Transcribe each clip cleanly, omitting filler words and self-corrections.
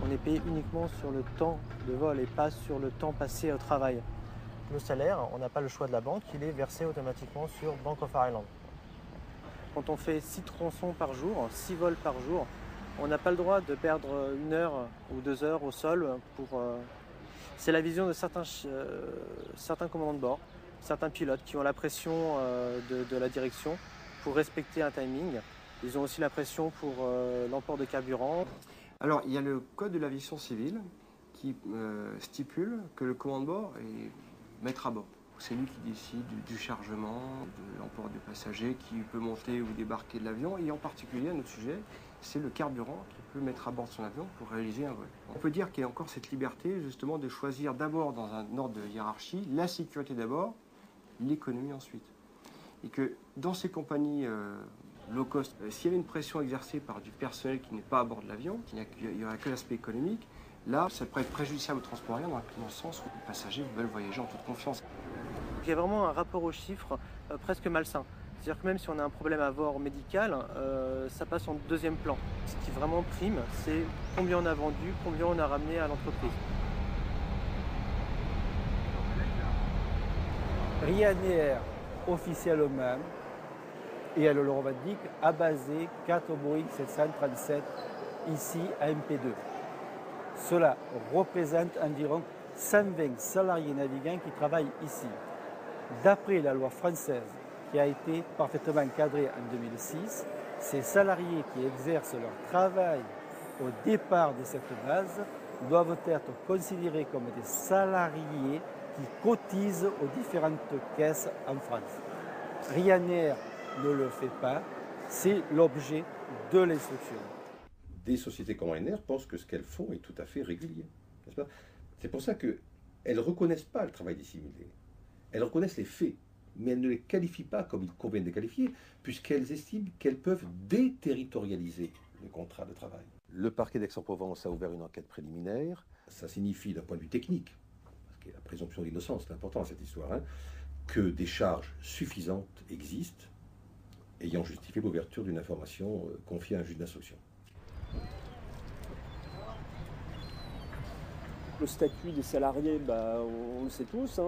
on est payé uniquement sur le temps de vol et pas sur le temps passé au travail. Le salaire, on n'a pas le choix de la banque, il est versé automatiquement sur Bank of Ireland. Quand on fait 6 tronçons par jour, 6 vols par jour, on n'a pas le droit de perdre 1 heure ou 2 heures au sol. C'est la vision de certains commandants de bord, certains pilotes qui ont la pression de la direction pour respecter un timing. Ils ont aussi la pression pour l'emport de carburant. Alors, il y a le code de l'aviation civile qui stipule que le commandant de bord est maître à bord. C'est lui qui décide du chargement, de l'emport de passagers, qui peut monter ou débarquer de l'avion. Et en particulier, à notre sujet, c'est le carburant qu'il peut mettre à bord de son avion pour réaliser un vol. On peut dire qu'il y a encore cette liberté, justement, de choisir d'abord dans un ordre de hiérarchie, la sécurité d'abord, l'économie ensuite. Et que dans ces compagnies low cost, s'il y avait une pression exercée par du personnel qui n'est pas à bord de l'avion, il n'y aurait que l'aspect économique, là, ça pourrait être préjudiciable au transport aérien dans le sens où les passagers veulent voyager en toute confiance. Il y a vraiment un rapport aux chiffres presque malsain. C'est-à-dire que même si on a un problème à bord médical, ça passe en deuxième plan. Ce qui vraiment prime, c'est combien on a vendu, combien on a ramené à l'entreprise. Ryanair, officiellement, et elle le revendique, a basé 4 Boeing 737 ici à MP2. Cela représente environ 120 salariés navigants qui travaillent ici. D'après la loi française qui a été parfaitement cadrée en 2006, ces salariés qui exercent leur travail au départ de cette base doivent être considérés comme des salariés qui cotisent aux différentes caisses en France. Ryanair ne le fait pas, c'est l'objet de l'instruction. Des sociétés comme Ryanair pensent que ce qu'elles font est tout à fait régulier. C'est pour ça qu'elles ne reconnaissent pas le travail dissimulé. Elles reconnaissent les faits, mais elles ne les qualifient pas comme il convient de les qualifier, puisqu'elles estiment qu'elles peuvent déterritorialiser le contrat de travail. Le parquet d'Aix-en-Provence a ouvert une enquête préliminaire. Ça signifie, d'un point de vue technique, parce que la présomption d'innocence, c'est important dans cette histoire, que des charges suffisantes existent, ayant justifié l'ouverture d'une information confiée à un juge d'instruction. Le statut des salariés, on le sait tous,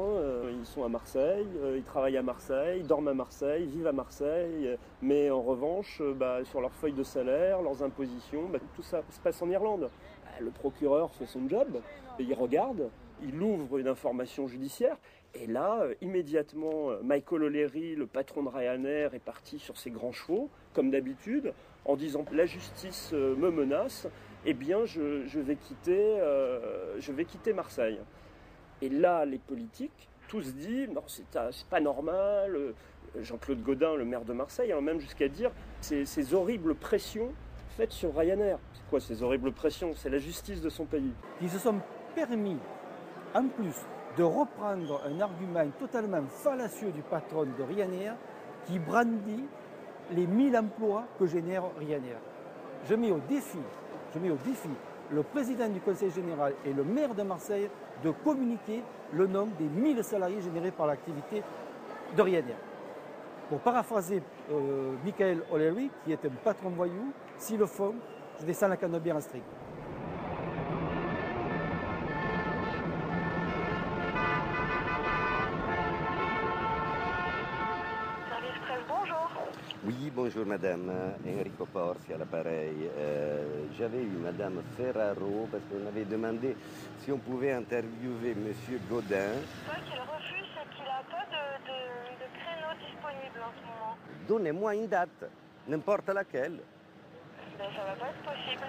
ils sont à Marseille, ils travaillent à Marseille, ils dorment à Marseille, vivent à Marseille, mais en revanche, sur leur feuille de salaire, leurs impositions, tout ça se passe en Irlande. Le procureur fait son job, il regarde, il ouvre une information judiciaire, et là, immédiatement, Michael O'Leary, le patron de Ryanair, est parti sur ses grands chevaux, comme d'habitude, en disant « la justice me menace ». Eh bien, je vais quitter Marseille. Et là, les politiques, tous disent, non, c'est pas normal. Jean-Claude Gaudin, le maire de Marseille, a même jusqu'à dire, ces horribles pressions faites sur Ryanair. C'est quoi ces horribles pressions? C'est la justice de son pays. Ils se sont permis, en plus, de reprendre un argument totalement fallacieux du patron de Ryanair qui brandit les 1000 emplois que génère Ryanair. Je mets au défi le président du Conseil général et le maire de Marseille de communiquer le nom des 1000 salariés générés par l'activité de Ryanair. Pour paraphraser Michael O'Leary, qui est un patron voyou, s'ils le font, je descends la canebière en string. Oui, bonjour madame, Enrico Porsi à l'appareil. J'avais eu madame Ferraro parce qu'on avait demandé si on pouvait interviewer monsieur Gaudin. Ce qu'il refuse, c'est qu'il n'a pas de créneau disponible en ce moment. Donnez-moi une date, n'importe laquelle. Ben, ça va pas être possible.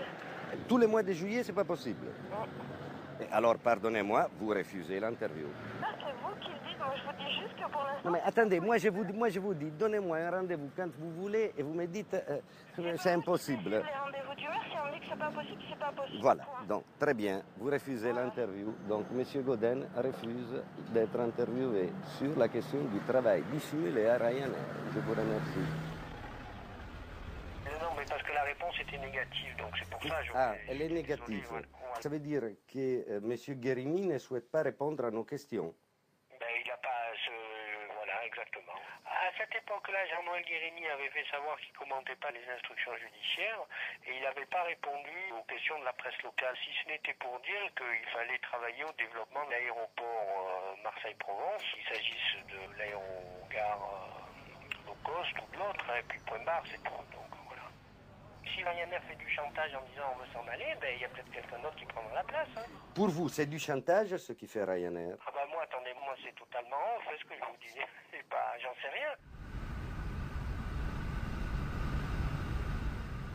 Tous les mois de juillet, c'est pas possible. Non. Alors, pardonnez-moi, vous refusez l'interview. Ah, c'est vous qui le dites, moi je vous dis juste que pour l'instant... Non mais attendez, moi je vous dis, donnez-moi un rendez-vous quand vous voulez et vous me dites c'est impossible. Les rendez-vous du maire, si on me dit que c'est pas possible, c'est pas possible. Voilà, donc très bien, vous refusez l'interview. Donc monsieur Gaudin refuse d'être interviewé sur la question du travail dissimulé à Ryanair. Je vous remercie. Non, mais parce que la réponse était négative, donc c'est pour ça que elle est négative. Ça veut dire que monsieur Guérini ne souhaite pas répondre à nos questions. Ben, il n'a pas ce... Voilà, exactement. À cette époque, époque-là, Jean-Noël Guérini avait fait savoir qu'il ne commentait pas les instructions judiciaires et il n'avait pas répondu aux questions de la presse locale, si ce n'était pour dire qu'il fallait travailler au développement de l'aéroport Marseille-Provence, qu'il s'agisse de l'aérogare low cost ou de l'autre, et puis point barre, c'est tout. Donc voilà. Si Ryanair fait du chantage en disant on veut s'en aller, ben il y a peut-être quelqu'un d'autre qui prendra la place. Hein. Pour vous, c'est du chantage ce qui fait Ryanair? Ah bah moi, attendez, moi c'est totalement off, ce que je vous disais, c'est pas, j'en sais rien.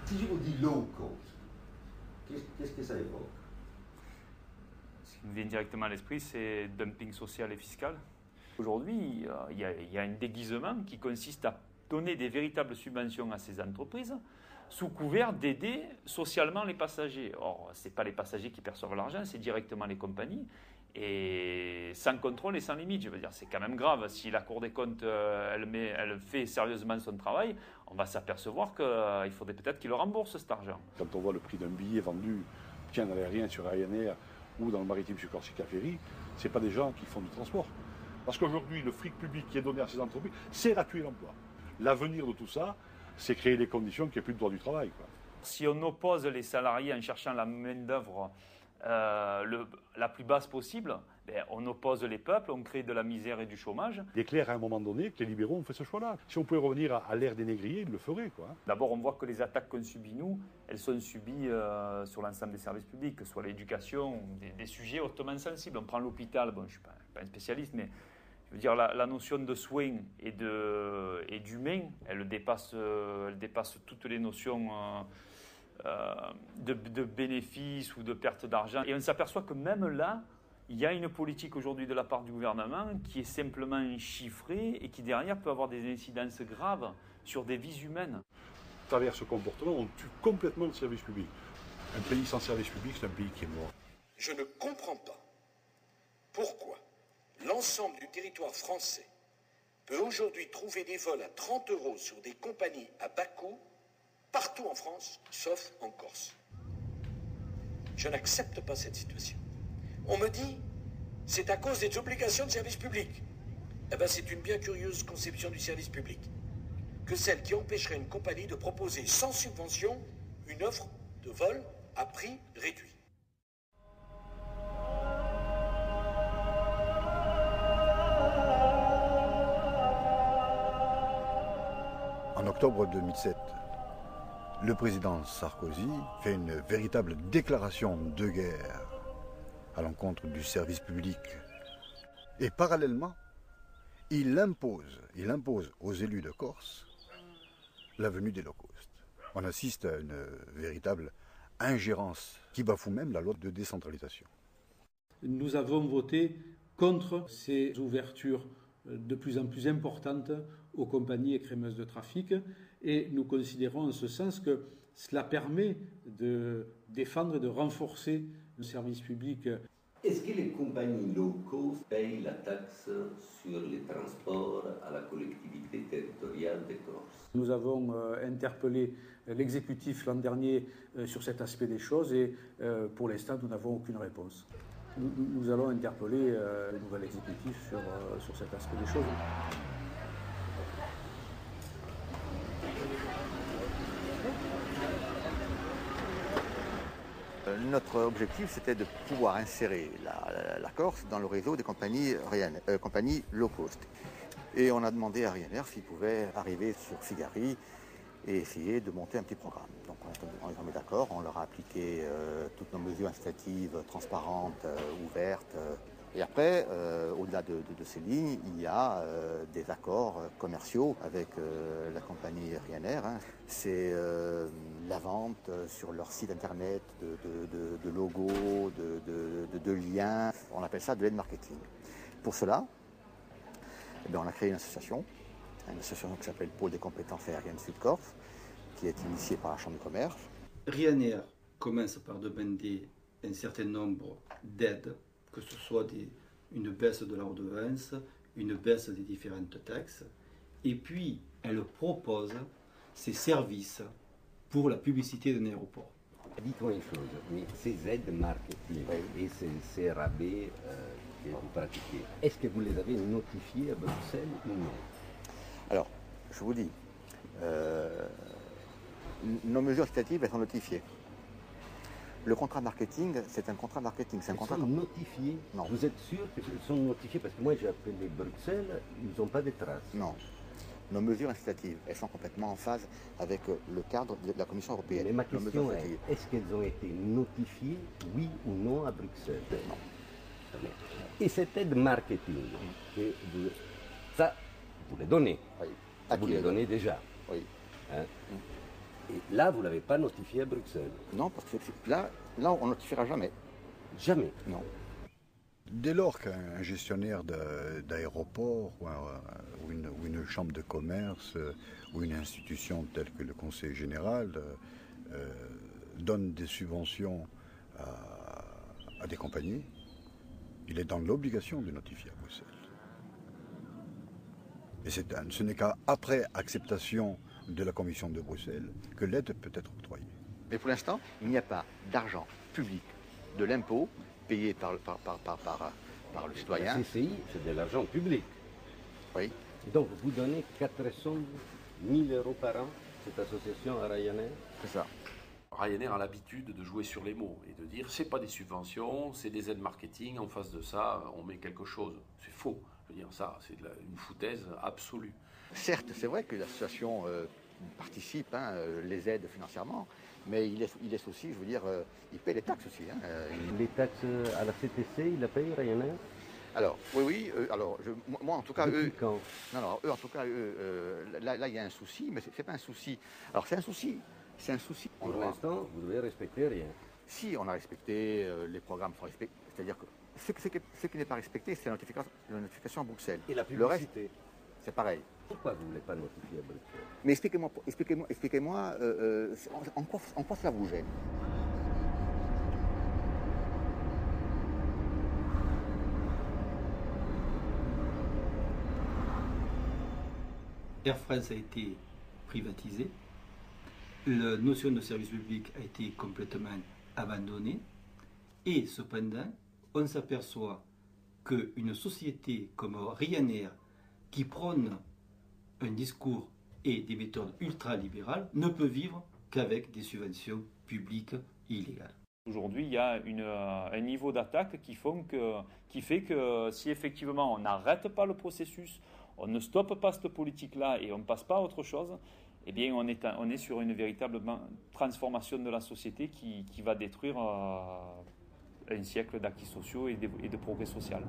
Si je vous dis low cost, qu'est-ce que ça évoque? Ce qui me vient directement à l'esprit, c'est dumping social et fiscal. Aujourd'hui, il y a un déguisement qui consiste à donner des véritables subventions à ces entreprises sous couvert d'aider socialement les passagers. Or, ce n'est pas les passagers qui perçoivent l'argent, c'est directement les compagnies. Et sans contrôle et sans limite. Je veux dire, c'est quand même grave. Si la Cour des comptes, elle fait sérieusement son travail, on va s'apercevoir qu'il faudrait peut-être qu'il le rembourse cet argent. Quand on voit le prix d'un billet vendu, tiens, dans l'aérien sur Ryanair ou dans le maritime sur Corsica Ferry, ce n'est pas des gens qui font du transport. Parce qu'aujourd'hui, le fric public qui est donné à ces entreprises, c'est tuer l'emploi. L'avenir de tout ça, c'est créer les conditions qu'il n'y ait plus de droit du travail, quoi. Si on oppose les salariés en cherchant la main-d'œuvre la plus basse possible, ben, on oppose les peuples, on crée de la misère et du chômage. Il est clair à un moment donné que les libéraux ont fait ce choix-là. Si on pouvait revenir à l'ère des négriers, ils le feraient, quoi. D'abord, on voit que les attaques qu'on subit, nous, elles sont subies sur l'ensemble des services publics, que ce soit l'éducation, des sujets hautement sensibles. On prend l'hôpital, bon, je ne suis pas un spécialiste, mais je veux dire, la notion de soin et d'humain, elle dépasse toutes les notions de bénéfices ou de perte d'argent. Et on s'aperçoit que même là, il y a une politique aujourd'hui de la part du gouvernement qui est simplement chiffrée et qui derrière peut avoir des incidences graves sur des vies humaines. À travers ce comportement, on tue complètement le service public. Un pays sans service public, c'est un pays qui est mort. Je ne comprends pas pourquoi l'ensemble du territoire français peut aujourd'hui trouver des vols à 30 € sur des compagnies à bas coût partout en France, sauf en Corse. Je n'accepte pas cette situation. On me dit, c'est à cause des obligations de service public. Eh bien, c'est une bien curieuse conception du service public, que celle qui empêcherait une compagnie de proposer sans subvention une offre de vol à prix réduit. En octobre 2007, le président Sarkozy fait une véritable déclaration de guerre à l'encontre du service public. Et parallèlement, il impose aux élus de Corse la venue des low cost. On assiste à une véritable ingérence qui bafoue même la loi de décentralisation. Nous avons voté contre ces ouvertures de plus en plus importantes aux compagnies écrémeuses de trafic et nous considérons en ce sens que cela permet de défendre et de renforcer le service public. Est-ce que les compagnies low cost payent la taxe sur les transports à la collectivité territoriale de Corse? Nous avons interpellé l'exécutif l'an dernier sur cet aspect des choses et pour l'instant nous n'avons aucune réponse. Nous allons interpeller le nouvel exécutif sur cet aspect des choses. Notre objectif, c'était de pouvoir insérer la Corse dans le réseau des compagnies low cost. Et on a demandé à Ryanair s'il pouvait arriver sur Figari et essayer de monter un petit programme. Donc on est tombé d'accord, on leur a appliqué toutes nos mesures incitatives, transparentes, ouvertes. Et après, au-delà de ces lignes, il y a des accords commerciaux avec la compagnie Ryanair. Hein. C'est la vente sur leur site internet de logos, de liens. On appelle ça de l'aide marketing. Pour cela, eh bien, on a créé une association qui s'appelle Pôle des compétences aériennes Sud-Corse, qui est initiée par la Chambre de commerce. Ryanair commence par demander un certain nombre d'aides, que ce soit une baisse de la redevance, une baisse des différentes taxes, et puis elle propose ses services pour la publicité d'un aéroport. Dites-moi une chose, mais ces aides marketing et ces rabais que vous pratiquez, est-ce que vous les avez notifiés à Bruxelles ou non? Alors, je vous dis, nos mesures incitatives, elles sont notifiées. Le contrat marketing, c'est un contrat marketing. C'est un contrat notifiés. Non. Vous êtes sûr qu'elles sont notifiées? Parce que moi, j'ai appelé Bruxelles, ils n'ont pas de traces. Non. Nos mesures incitatives, elles sont complètement en phase avec le cadre de la Commission européenne. Mais ma question est, est-ce qu'elles ont été notifiées, oui ou non, à Bruxelles? Non. Et cette aide marketing, ça, vous les donnez. Oui. Vous les donnez déjà. Oui. Hein? Et là, vous ne l'avez pas notifié à Bruxelles. Non, parce que là, on ne notifiera jamais. Jamais. Non. Dès lors qu'un gestionnaire d'aéroport ou une chambre de commerce ou une institution telle que le Conseil général donne des subventions à des compagnies, il est dans l'obligation de notifier à Bruxelles. Et ce n'est qu'après acceptation de la Commission de Bruxelles que l'aide peut être octroyée. Mais pour l'instant, il n'y a pas d'argent public de l'impôt payé par le citoyen. La CCI, c'est de l'argent public. Oui. Donc vous donnez 400 000 € par an, cette association à Ryanair? C'est ça. Ryanair a l'habitude de jouer sur les mots et de dire c'est pas des subventions, c'est des aides marketing, en face de ça on met quelque chose. C'est faux. Je veux dire, ça, c'est une foutaise absolue. Certes, c'est vrai que l'association participe, les aide financièrement, mais il laisse aussi, je veux dire, il paie les taxes aussi. Les taxes à la CTC, il la paye, Ryanair? Alors, oui, moi en tout cas, depuis eux... quand? Non, eux en tout cas, là il y a un souci, mais c'est pas un souci. Alors c'est un souci. Pour l'instant, vous devez respecter rien. Si, on a respecté, les programmes sont respectés, c'est-à-dire que ce qui n'est pas respecté, c'est la notification à Bruxelles. Et la publicité? Le reste, c'est pareil. Pourquoi vous ne voulez pas notifier à Bruxelles? Mais expliquez-moi en quoi cela vous gêne? Air France a été privatisée, la notion de service public a été complètement abandonnée, et cependant, on s'aperçoit qu'une société comme Ryanair, qui prône un discours et des méthodes ultra-libérales, ne peut vivre qu'avec des subventions publiques illégales. Aujourd'hui, il y a un niveau d'attaque qui fait que si effectivement on n'arrête pas le processus, on ne stoppe pas cette politique-là et on ne passe pas à autre chose, eh bien on est sur une véritable transformation de la société qui va détruire un siècle d'acquis sociaux et de progrès social.